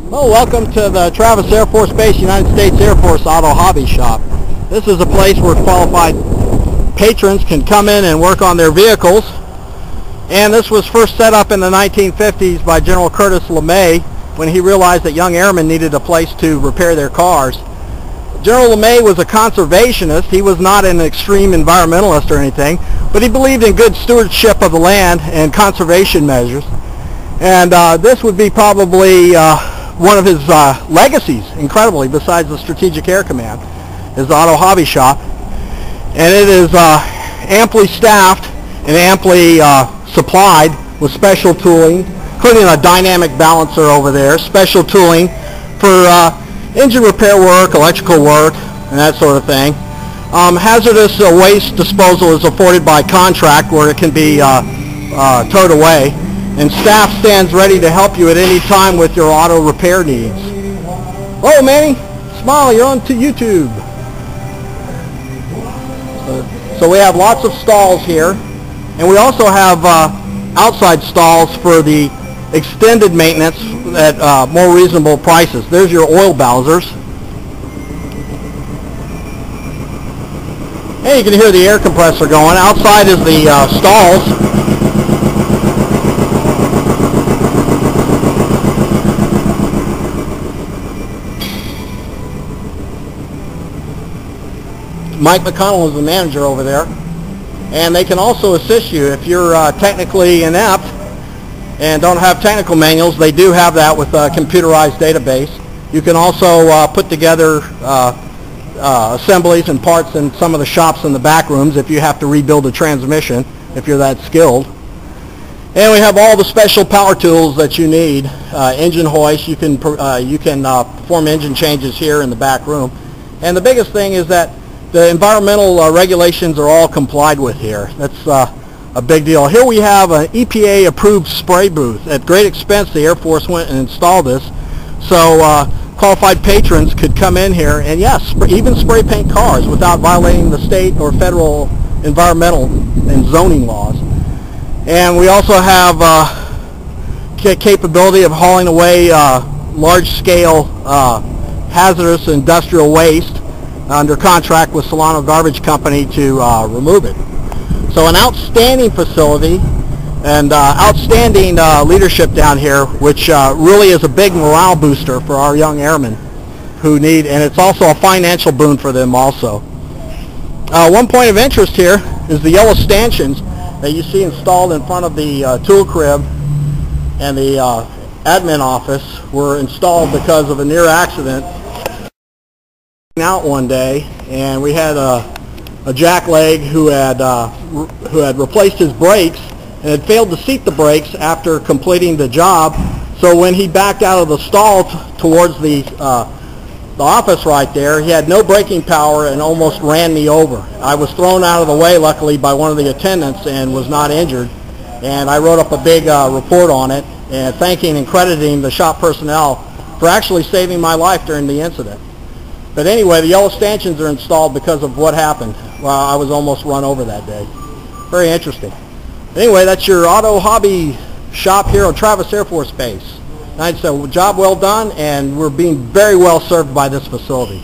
Well, welcome to the Travis Air Force Base, United States Air Force Auto Hobby Shop. This is a place where qualified patrons can come in and work on their vehicles. And this was first set up in the 1950s by General Curtis Lemay when he realized that young airmen needed a place to repair their cars. General Lemay was a conservationist. He was not an extreme environmentalist or anything, but he believed in good stewardship of the land and conservation measures. And this would be probably one of his legacies, incredibly, besides the Strategic Air Command, his auto hobby shop. And it is amply staffed and amply supplied with special tooling, including a dynamic balancer over there, special tooling for engine repair work, electrical work, and that sort of thing. Hazardous waste disposal is afforded by contract where it can be towed away. And staff stands ready to help you at any time with your auto repair needs. Oh, Manny, smile, you're on to YouTube. So we have lots of stalls here, and we also have outside stalls for the extended maintenance at more reasonable prices. There's your oil bowsers. And you can hear the air compressor going. Outside is the stalls. Mike McConnell is the manager over there, and they can also assist you if you're technically inept and don't have technical manuals. They do have that with a computerized database. You can also put together assemblies and parts in some of the shops in the back rooms if you have to rebuild a transmission, if you're that skilled. And we have all the special power tools that you need. Engine hoist, you can perform engine changes here in the back room. And the biggest thing is that the environmental regulations are all complied with here. That's a big deal. Here we have an EPA approved spray booth. At great expense, the Air Force went and installed this, so qualified patrons could come in here and yes, even spray paint cars without violating the state or federal environmental and zoning laws. And we also have capability of hauling away large-scale hazardous industrial waste under contract with Solano Garbage Company to remove it. So an outstanding facility and outstanding leadership down here, which really is a big morale booster for our young airmen who need, and it's also a financial boon for them also. One point of interest here is the yellow stanchions that you see installed in front of the tool crib and the admin office were installed because of a near accident out one day, and we had a jack leg who had replaced his brakes and had failed to seat the brakes after completing the job. So when he backed out of the stall towards the office right there, he had no braking power and almost ran me over. I was thrown out of the way, luckily, by one of the attendants and was not injured. And I wrote up a big report on it and thanking and crediting the shop personnel for actually saving my life during the incident. But anyway, the yellow stanchions are installed because of what happened while I was almost run over that day. Very interesting. Anyway, that's your auto hobby shop here on Travis Air Force Base. Nice job well done, and we're being very well served by this facility.